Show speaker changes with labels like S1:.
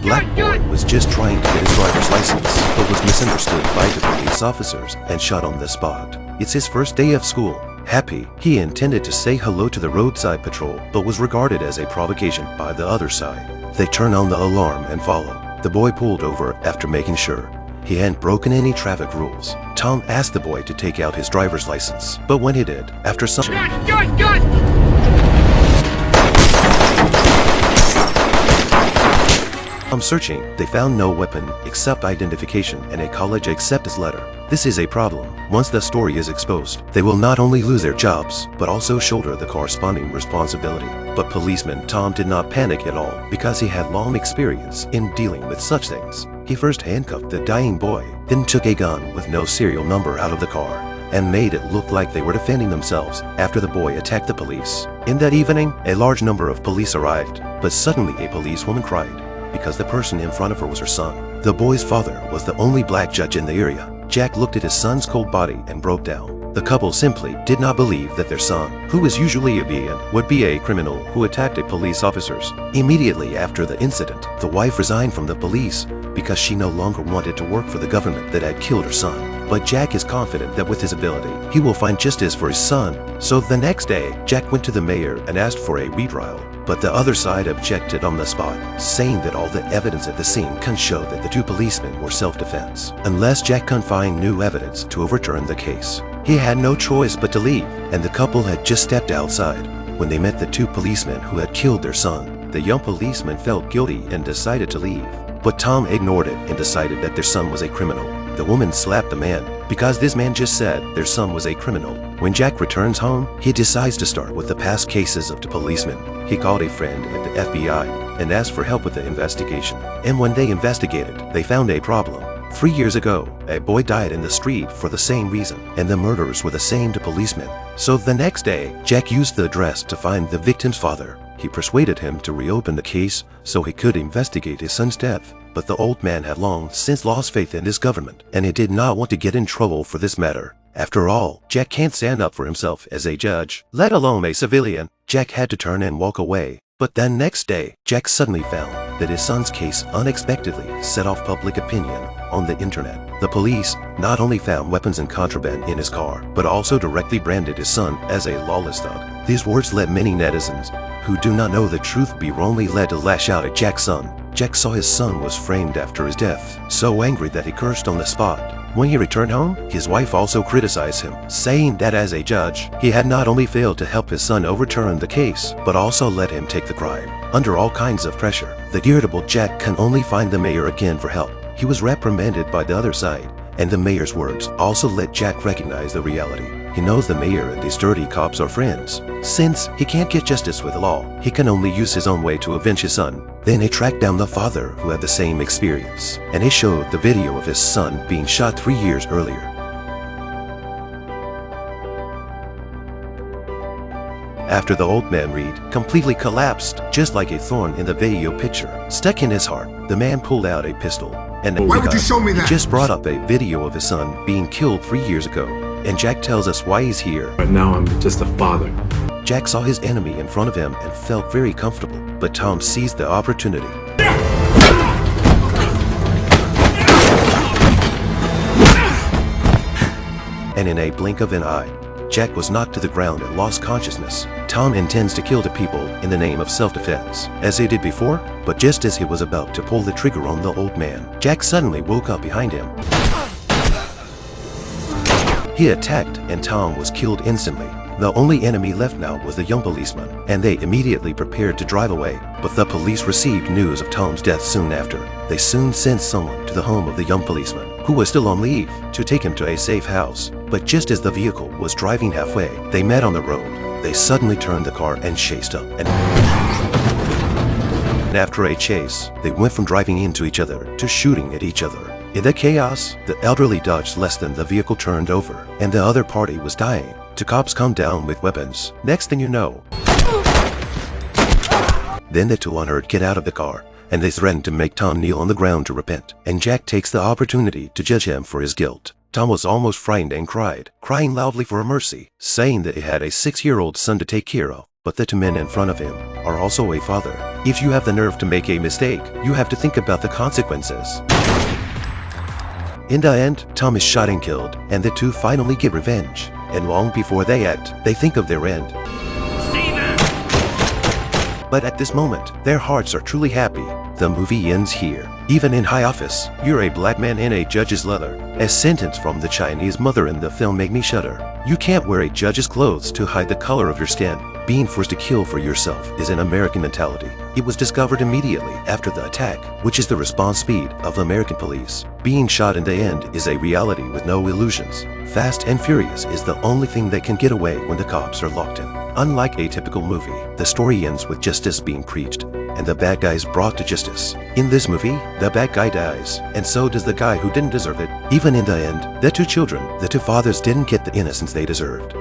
S1: black boy was just trying to get his driver's license, but was misunderstood by the police officers and shot on the spot. It's his first day of school. Happy, he intended to say hello to the roadside patrol, but was regarded as a provocation by the other side. They turn on the alarm and follow. The boy pulled over after making sure he hadn't broken any traffic rules. Tom asked the boy to take out his driver's license, but when he did, after some searching, they found no weapon except identification and a college acceptance letter. This is a problem. Once the story is exposed, they will not only lose their jobs, but also shoulder the corresponding responsibility. But policeman Tom did not panic at all because he had long experience in dealing with such things. He first handcuffed the dying boy, then took a gun with no serial number out of the car and made it look like they were defending themselves after the boy attacked the police. In that evening, a large number of police arrived, but suddenly a policewoman cried because the person in front of her was her son. The boy's father was the only black judge in the area. Jack looked at his son's cold body and broke down. The couple simply did not believe that their son, who is usually obedient, would be a criminal who attacked a police officers. Immediately after the incident, the wife resigned from the police because she no longer wanted to work for the government that had killed her son. But Jack is confident that with his ability, he will find justice for his son. So the next day, Jack went to the mayor and asked for a retrial. But the other side objected on the spot, saying that all the evidence at the scene can show that the two policemen were self-defense, unless Jack can find new evidence to overturn the case. He had no choice but to leave, and the couple had just stepped outside when they met the two policemen who had killed their son. The young policeman felt guilty and decided to leave, but Tom ignored it and decided that their son was a criminal. The woman slapped the man because this man just said their son was a criminal. When Jack returns home, he decides to start with the past cases of the policemen. He called a friend at the FBI and asked for help with the investigation. And when they investigated, they found a problem. 3 years ago, a boy died in the street for the same reason, and the murderers were the same policemen. So the next day, Jack used the address to find the victim's father. He persuaded him to reopen the case so he could investigate his son's death. But the old man had long since lost faith in his government, and he did not want to get in trouble for this matter. After all, Jack can't stand up for himself as a judge, let alone a civilian. Jack had to turn and walk away. But then next day, Jack suddenly found that his son's case unexpectedly set off public opinion on the internet. The police not only found weapons and contraband in his car, but also directly branded his son as a lawless thug. These words led many netizens who do not know the truth be wrongly led to lash out at Jack's son. Jack saw his son was framed after his death, so angry that he cursed on the spot. When he returned home, his wife also criticized him, saying that as a judge, he had not only failed to help his son overturn the case, but also let him take the crime. Under all kinds of pressure, the irritable Jack can only find the mayor again for help. He was reprimanded by the other side, and the mayor's words also let Jack recognize the reality. He knows the mayor and these dirty cops are friends. Since he can't get justice with the law, he can only use his own way to avenge his son. Then he tracked down the father who had the same experience, and he showed the video of his son being shot 3 years earlier. After the old man Reed completely collapsed, just like a thorn in the video picture stuck in his heart, the man pulled out a pistol. And
S2: why would you show me that?
S1: He just brought up a video of his son being killed 3 years ago. And Jack tells us why he's here.
S3: But now I'm just a father.
S1: Jack saw his enemy in front of him and felt very comfortable, but Tom seized the opportunity. And in a blink of an eye, Jack was knocked to the ground and lost consciousness. Tom intends to kill the people in the name of self-defense, as he did before, but just as he was about to pull the trigger on the old man, Jack suddenly woke up behind him. He attacked, and Tom was killed instantly. The only enemy left now was the young policeman, and they immediately prepared to drive away. But the police received news of Tom's death soon after. They soon sent someone to the home of the young policeman, who was still on leave, to take him to a safe house. But just as the vehicle was driving halfway, they met on the road. They suddenly turned the car and chased up. And after a chase, they went from driving into each other to shooting at each other. In the chaos, the elderly dodged less than the vehicle turned over, and the other party was dying. The cops come down with weapons. Next thing you know, then the two unhurt get out of the car, and they threaten to make Tom kneel on the ground to repent. And Jack takes the opportunity to judge him for his guilt. Tom was almost frightened and cried, crying loudly for mercy, saying that he had a 6-year-old son to take care of. but the two men in front of him are also a father. If you have the nerve to make a mistake, you have to think about the consequences. In the end, Tom is shot and killed, and the two finally get revenge. And long before they act, they think of their end. But at this moment, their hearts are truly happy. The movie ends here. Even in high office, you're a black man in a judge's leather. A sentence from the Chinese mother in the film made me shudder. You can't wear a judge's clothes to hide the color of your skin. Being forced to kill for yourself is an American mentality. It was discovered immediately after the attack, which is the response speed of the American police. Being shot in the end is a reality with no illusions. Fast and Furious is the only thing that can get away when the cops are locked in. Unlike a typical movie, the story ends with justice being preached, and the bad guy is brought to justice. In this movie, the bad guy dies, and so does the guy who didn't deserve it. Even in the end, the two children, the two fathers didn't get the innocence they deserved.